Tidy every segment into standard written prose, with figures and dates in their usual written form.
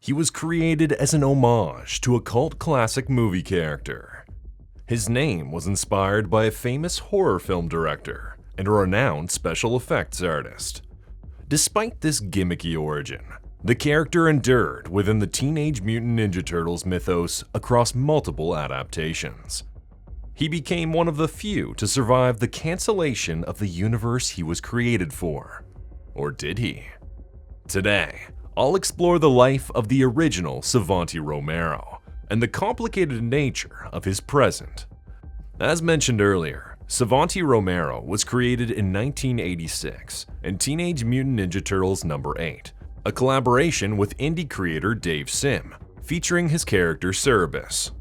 He was created as an homage to a cult classic movie character. His name was inspired by a famous horror film director and a renowned special effects artist. Despite this gimmicky origin, the character endured within the Teenage Mutant Ninja Turtles mythos across multiple adaptations. He became one of the few to survive the cancellation of the universe he was created for. Or did he? Today, I'll explore the life of the original Savanti Romero and the complicated nature of his present. As mentioned earlier, Savanti Romero was created in 1986 in Teenage Mutant Ninja Turtles No. 8, a collaboration with indie creator Dave Sim, featuring his character Cerebus.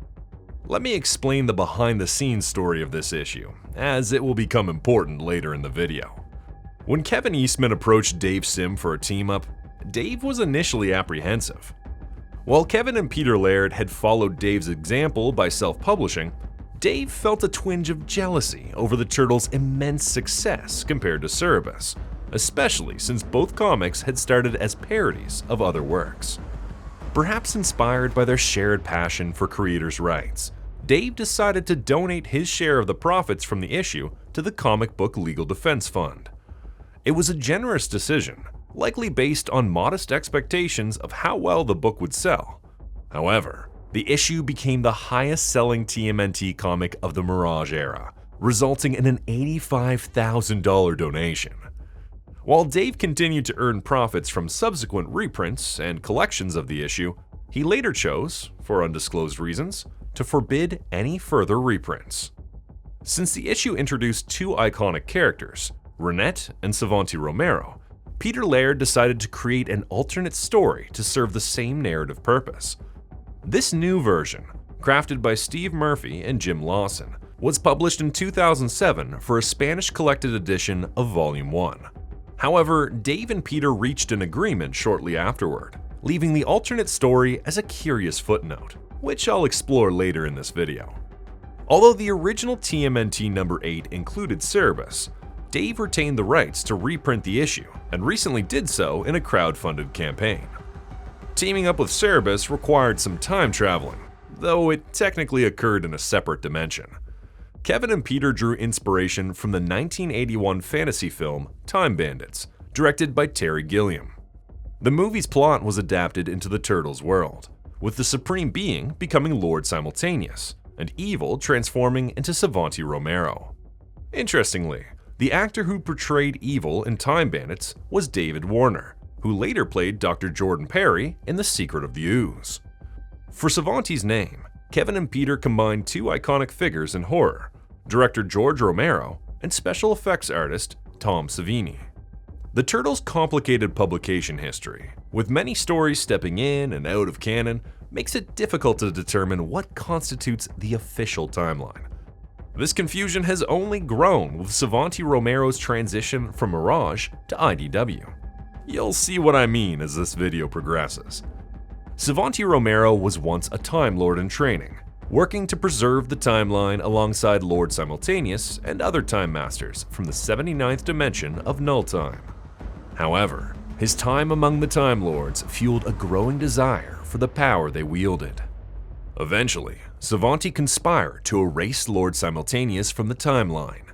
Let me explain the behind-the-scenes story of this issue, as it will become important later in the video. When Kevin Eastman approached Dave Sim for a team-up, Dave was initially apprehensive. While Kevin and Peter Laird had followed Dave's example by self-publishing, Dave felt a twinge of jealousy over the Turtles' immense success compared to Cerebus, especially since both comics had started as parodies of other works. Perhaps inspired by their shared passion for creators' rights, Dave decided to donate his share of the profits from the issue to the Comic Book Legal Defense Fund. It was a generous decision, likely based on modest expectations of how well the book would sell. However, the issue became the highest-selling TMNT comic of the Mirage era, resulting in an $85,000 donation. While Dave continued to earn profits from subsequent reprints and collections of the issue, he later chose, for undisclosed reasons, to forbid any further reprints. Since the issue introduced two iconic characters, Renette and Savanti Romero, Peter Laird decided to create an alternate story to serve the same narrative purpose. This new version, crafted by Steve Murphy and Jim Lawson, was published in 2007 for a Spanish collected edition of Volume 1. However, Dave and Peter reached an agreement shortly afterward, leaving the alternate story as a curious footnote, which I'll explore later in this video. Although the original TMNT No. 8 included Cerebus, Dave retained the rights to reprint the issue and recently did so in a crowd-funded campaign. Teaming up with Cerebus required some time traveling, though it technically occurred in a separate dimension. Kevin and Peter drew inspiration from the 1981 fantasy film Time Bandits, directed by Terry Gilliam. The movie's plot was adapted into the Turtles' world, with the Supreme Being becoming Lord Simultaneous, and evil transforming into Savanti Romero. Interestingly, the actor who portrayed evil in Time Bandits was David Warner, who later played Dr. Jordan Perry in The Secret of the Ooze. For Savanti's name, Kevin and Peter combined two iconic figures in horror, director George Romero and special effects artist Tom Savini. The Turtles' complicated publication history, with many stories stepping in and out of canon, makes it difficult to determine what constitutes the official timeline. This confusion has only grown with Savanti Romero's transition from Mirage to IDW. You'll see what I mean as this video progresses. Savanti Romero was once a Time Lord in training, working to preserve the timeline alongside Lord Simultaneous and other Time Masters from the 79th dimension of null-time. However, his time among the Time Lords fueled a growing desire for the power they wielded. Eventually, Savanti conspired to erase Lord Simultaneous from the timeline.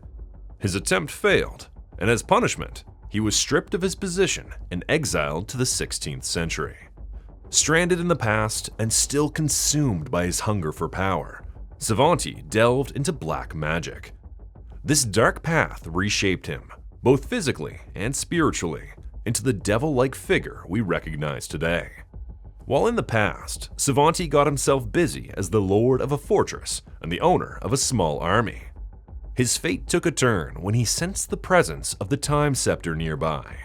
His attempt failed, and as punishment, he was stripped of his position and exiled to the 16th century. Stranded in the past and still consumed by his hunger for power, Savanti delved into black magic. This dark path reshaped him, both physically and spiritually, into the devil-like figure we recognize today. While in the past, Savanti got himself busy as the lord of a fortress and the owner of a small army. His fate took a turn when he sensed the presence of the Time Scepter nearby.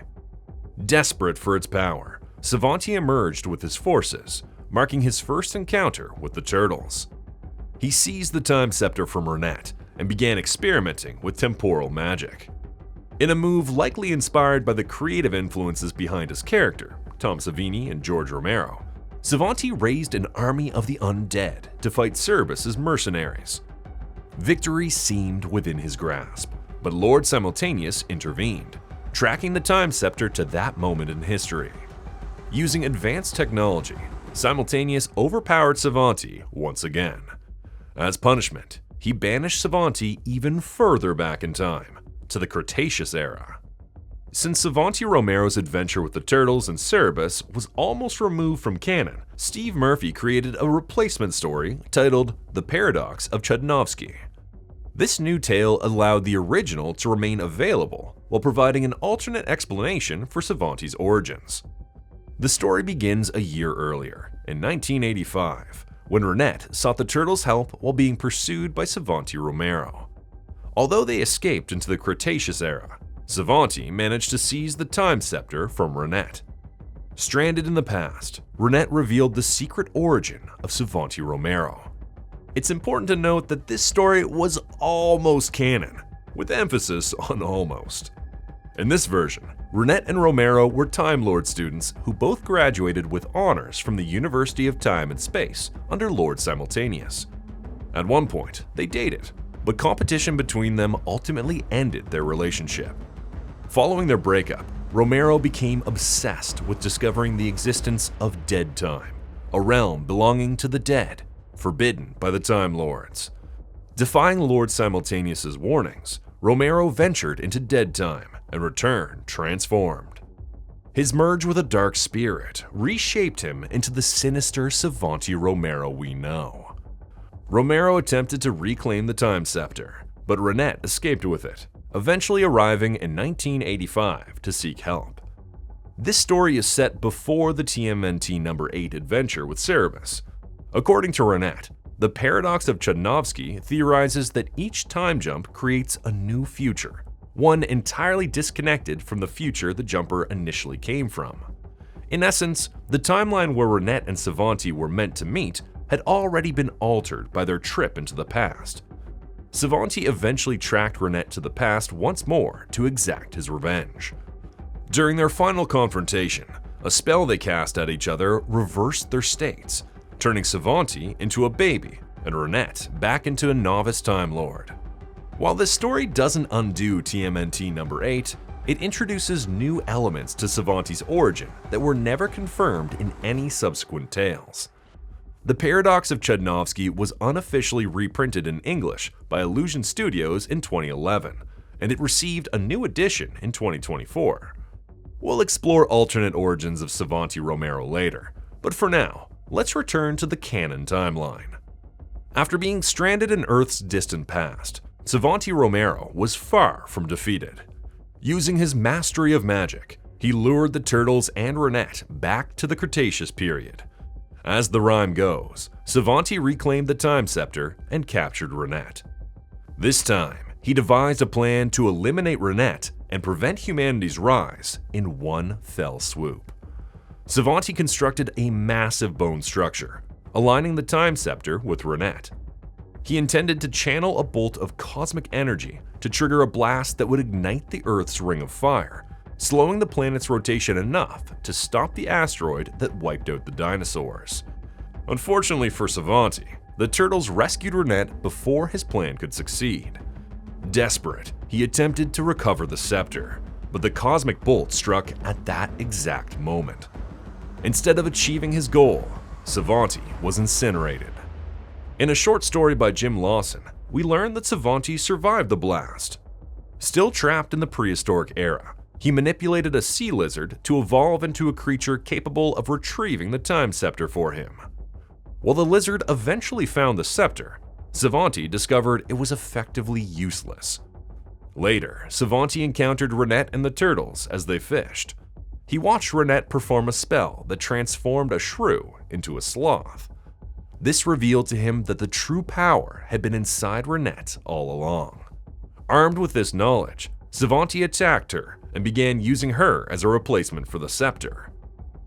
Desperate for its power, Savanti emerged with his forces, marking his first encounter with the Turtles. He seized the Time Scepter from Renette and began experimenting with temporal magic. In a move likely inspired by the creative influences behind his character, Tom Savini and George Romero, Savanti raised an army of the undead to fight Cerebus' mercenaries. Victory seemed within his grasp, but Lord Simultaneous intervened, tracking the Time Scepter to that moment in history. Using advanced technology, Simultaneous overpowered Savanti once again. As punishment, he banished Savanti even further back in time, to the Cretaceous era. Since Savanti Romero's adventure with the Turtles and Cerberus was almost removed from canon, Steve Murphy created a replacement story titled The Paradox of Chudnovsky. This new tale allowed the original to remain available while providing an alternate explanation for Savanti's origins. The story begins a year earlier, in 1985, when Ronette sought the Turtles' help while being pursued by Savanti Romero. Although they escaped into the Cretaceous era, Savanti managed to seize the Time Scepter from Ronette. Stranded in the past, Ronette revealed the secret origin of Savanti Romero. It's important to note that this story was almost canon, with emphasis on almost. In this version, Ronette and Romero were Time Lord students who both graduated with honors from the University of Time and Space under Lord Simultaneous. At one point, they dated, but competition between them ultimately ended their relationship. Following their breakup, Romero became obsessed with discovering the existence of Dead Time, a realm belonging to the dead, forbidden by the Time Lords. Defying Lord Simultaneous's warnings, Romero ventured into Dead Time and returned transformed. His merge with a dark spirit reshaped him into the sinister Savanti Romero we know. Romero attempted to reclaim the Time Scepter, but Ronette escaped with it, eventually arriving in 1985 to seek help. This story is set before the TMNT No. 8 adventure with Cerberus. According to Ronette, the Paradox of Chudnovsky theorizes that each time jump creates a new future, one entirely disconnected from the future the jumper initially came from. In essence, the timeline where Ronette and Savanti were meant to meet had already been altered by their trip into the past. Savanti eventually tracked Ronette to the past once more to exact his revenge. During their final confrontation, a spell they cast at each other reversed their states, turning Savanti into a baby and Ronette back into a novice Time Lord. While this story doesn't undo TMNT No. 8, it introduces new elements to Savanti's origin that were never confirmed in any subsequent tales. The Paradox of Chudnovsky was unofficially reprinted in English by Illusion Studios in 2011, and it received a new edition in 2024. We'll explore alternate origins of Savanti Romero later, but for now, let's return to the canon timeline. After being stranded in Earth's distant past, Savanti Romero was far from defeated. Using his mastery of magic, he lured the Turtles and Ronette back to the Cretaceous period. As the rhyme goes, Savanti reclaimed the Time Scepter and captured Ronette. This time, he devised a plan to eliminate Ronette and prevent humanity's rise in one fell swoop. Savanti constructed a massive bone structure, aligning the Time Scepter with Ronette. He intended to channel a bolt of cosmic energy to trigger a blast that would ignite the Earth's ring of fire, slowing the planet's rotation enough to stop the asteroid that wiped out the dinosaurs. Unfortunately for Savanti, the Turtles rescued Ronette before his plan could succeed. Desperate, he attempted to recover the scepter, but the cosmic bolt struck at that exact moment. Instead of achieving his goal, Savanti was incinerated. In a short story by Jim Lawson, we learn that Savanti survived the blast. Still trapped in the prehistoric era, he manipulated a sea lizard to evolve into a creature capable of retrieving the Time Scepter for him. While the lizard eventually found the scepter, Savanti discovered it was effectively useless. Later, Savanti encountered Ronette and the Turtles as they fished. He watched Ronette perform a spell that transformed a shrew into a sloth. This revealed to him that the true power had been inside Ronette all along. Armed with this knowledge, Savanti attacked her and began using her as a replacement for the scepter.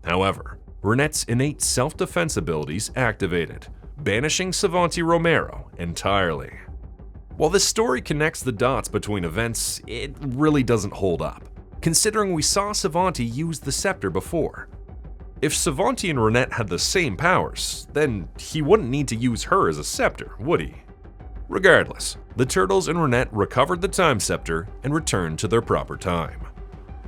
However, Ronette's innate self-defense abilities activated, banishing Savanti Romero entirely. While this story connects the dots between events, it really doesn't hold up, considering we saw Savanti use the scepter before. If Savanti and Ronette had the same powers, then he wouldn't need to use her as a scepter, would he? Regardless, the Turtles and Ronette recovered the Time Scepter and returned to their proper time.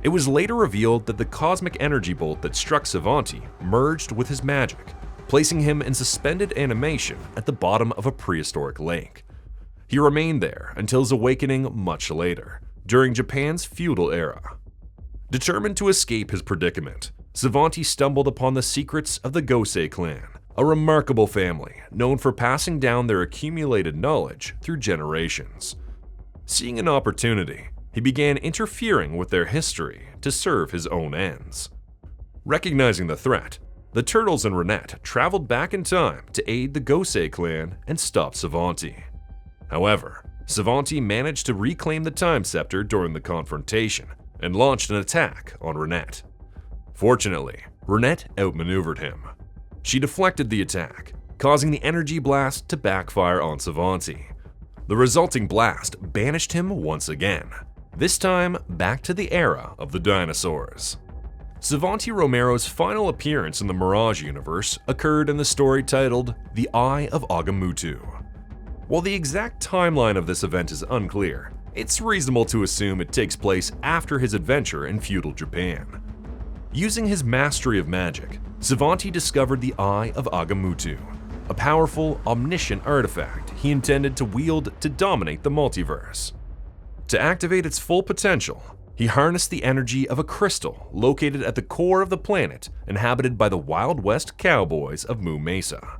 It was later revealed that the cosmic energy bolt that struck Savanti merged with his magic, placing him in suspended animation at the bottom of a prehistoric lake. He remained there until his awakening much later, during Japan's feudal era. Determined to escape his predicament, Savanti stumbled upon the secrets of the Gosei clan, a remarkable family known for passing down their accumulated knowledge through generations. Seeing an opportunity, he began interfering with their history to serve his own ends. Recognizing the threat, the Turtles and Renette traveled back in time to aid the Gosei clan and stop Savanti. However, Savanti managed to reclaim the Time Scepter during the confrontation and launched an attack on Renette. Fortunately, Renette outmaneuvered him. She deflected the attack, causing the energy blast to backfire on Savanti. The resulting blast banished him once again, this time back to the era of the dinosaurs. Savanti Romero's final appearance in the Mirage universe occurred in the story titled The Eye of Agamotto. While the exact timeline of this event is unclear, it's reasonable to assume it takes place after his adventure in feudal Japan. Using his mastery of magic, Savanti discovered the Eye of Agamotto, a powerful, omniscient artifact he intended to wield to dominate the multiverse. To activate its full potential, he harnessed the energy of a crystal located at the core of the planet inhabited by the Wild West cowboys of Moo Mesa.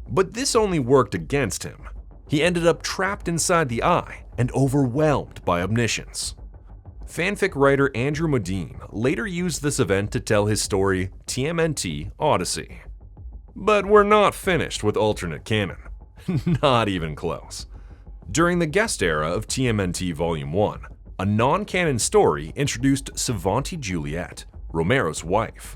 But this only worked against him. He ended up trapped inside the eye and overwhelmed by omniscience. Fanfic writer Andrew Modine later used this event to tell his story TMNT Odyssey. But we're not finished with alternate canon. Not even close. During the guest era of TMNT Volume 1, a non-canon story introduced Savanti Juliet, Romero's wife.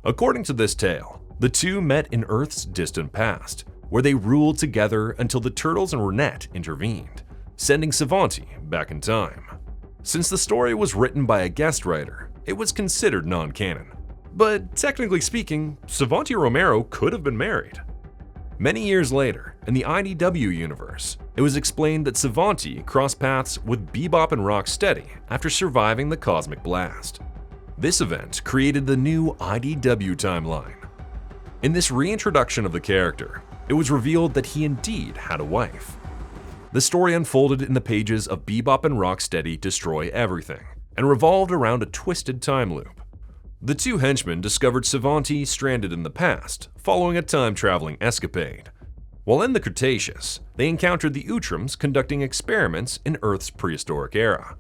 According to this tale, the two met in Earth's distant past, where they ruled together until the Turtles and Renette intervened, sending Savanti back in time. Since the story was written by a guest writer, it was considered non-canon. But technically speaking, Savanti Romero could have been married. Many years later, in the IDW universe, it was explained that Savanti crossed paths with Bebop and Rocksteady after surviving the cosmic blast. This event created the new IDW timeline. In this reintroduction of the character, it was revealed that he indeed had a wife. The story unfolded in the pages of Bebop and Rocksteady Destroy Everything, and revolved around a twisted time loop. The two henchmen discovered Savanti stranded in the past, following a time-traveling escapade. While in the Cretaceous, they encountered the Outrams conducting experiments in Earth's prehistoric era.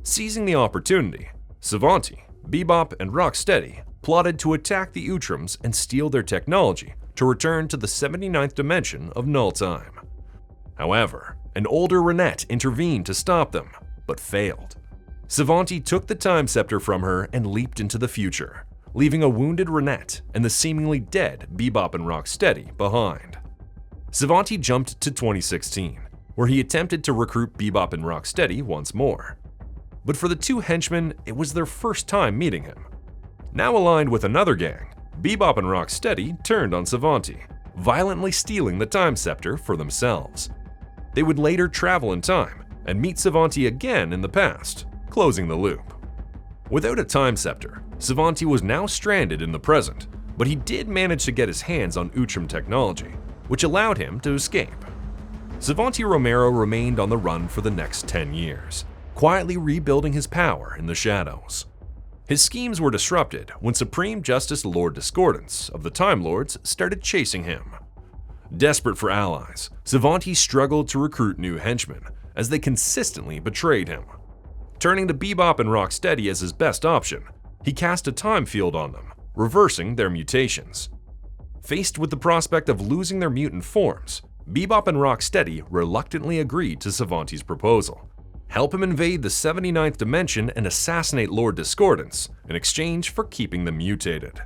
Seizing the opportunity, Savanti, Bebop, and Rocksteady plotted to attack the Outrams and steal their technology to return to the 79th dimension of null-time. However, an older Renette intervened to stop them, but failed. Savanti took the Time Scepter from her and leaped into the future, leaving a wounded Renette and the seemingly dead Bebop and Rocksteady behind. Savanti jumped to 2016, where he attempted to recruit Bebop and Rocksteady once more. But for the two henchmen, it was their first time meeting him. Now aligned with another gang, Bebop and Rocksteady turned on Savanti, violently stealing the Time Scepter for themselves. They would later travel in time and meet Savanti again in the past, closing the loop. Without a Time Scepter, Savanti was now stranded in the present, but he did manage to get his hands on Outram technology, which allowed him to escape. Savanti Romero remained on the run for the next 10 years, quietly rebuilding his power in the shadows. His schemes were disrupted when Supreme Justice Lord Discordance of the Time Lords started chasing him. Desperate for allies, Savanti struggled to recruit new henchmen, as they consistently betrayed him. Turning to Bebop and Rocksteady as his best option, he cast a time field on them, reversing their mutations. Faced with the prospect of losing their mutant forms, Bebop and Rocksteady reluctantly agreed to Savanti's proposal. Help him invade the 79th dimension and assassinate Lord Discordance in exchange for keeping them mutated.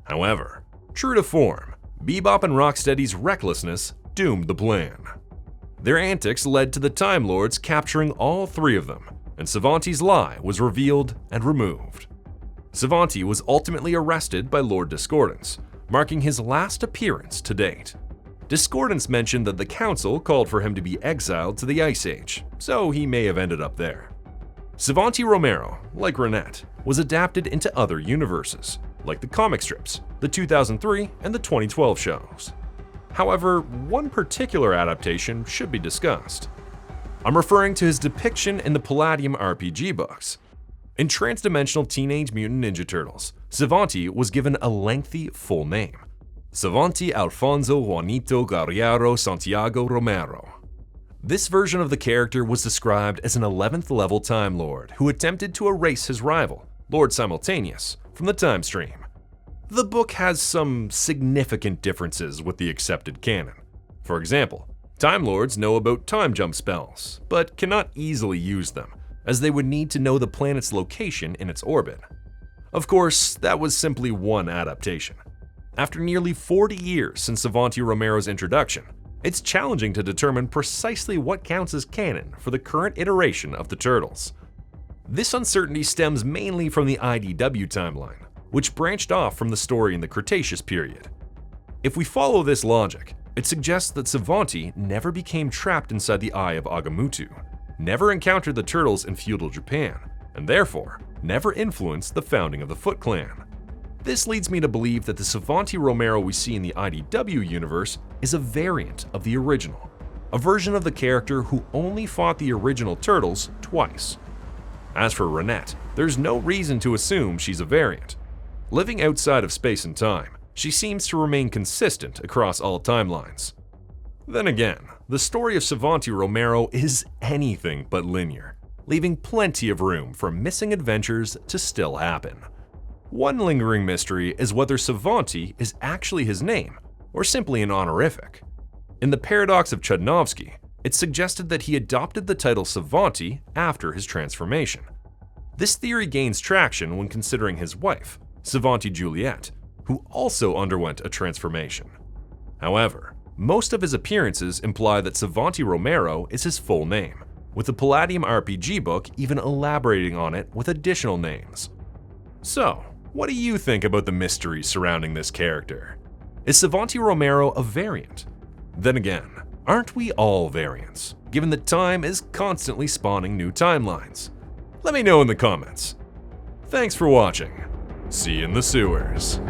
However, true to form, Bebop and Rocksteady's recklessness doomed the plan. Their antics led to the Time Lords capturing all three of them, and Savanti's lie was revealed and removed. Savanti was ultimately arrested by Lord Discordance, marking his last appearance to date. Discordance mentioned that the Council called for him to be exiled to the Ice Age, so he may have ended up there. Savanti Romero, like Renette, was adapted into other universes, like the comic strips, the 2003 and the 2012 shows. However, one particular adaptation should be discussed. I'm referring to his depiction in the Palladium RPG books. In Transdimensional Teenage Mutant Ninja Turtles, Savanti was given a lengthy full name: Savanti Alfonso Juanito Guerrero Santiago Romero. This version of the character was described as an 11th level Time Lord who attempted to erase his rival, Lord Simultaneous, from the time stream. The book has some significant differences with the accepted canon. For example, Time Lords know about time jump spells, but cannot easily use them, as they would need to know the planet's location in its orbit. Of course, that was simply one adaptation. After nearly 40 years since Savanti Romero's introduction, it's challenging to determine precisely what counts as canon for the current iteration of the Turtles. This uncertainty stems mainly from the IDW timeline, which branched off from the story in the Cretaceous period. If we follow this logic, it suggests that Savanti never became trapped inside the Eye of Agamotto, never encountered the Turtles in feudal Japan, and therefore never influenced the founding of the Foot Clan. This leads me to believe that the Savanti Romero we see in the IDW universe is a variant of the original, a version of the character who only fought the original Turtles twice. As for Renette, there's no reason to assume she's a variant. Living outside of space and time, she seems to remain consistent across all timelines. Then again, the story of Savanti Romero is anything but linear, leaving plenty of room for missing adventures to still happen. One lingering mystery is whether Savanti is actually his name, or simply an honorific. In the Paradox of Chudnovsky, it's suggested that he adopted the title Savanti after his transformation. This theory gains traction when considering his wife, Savanti Juliet, who also underwent a transformation. However, most of his appearances imply that Savanti Romero is his full name, with the Palladium RPG book even elaborating on it with additional names. So, what do you think about the mystery surrounding this character? Is Savanti Romero a variant? Then again, aren't we all variants, given that time is constantly spawning new timelines? Let me know in the comments. Thanks for watching. See you in the sewers.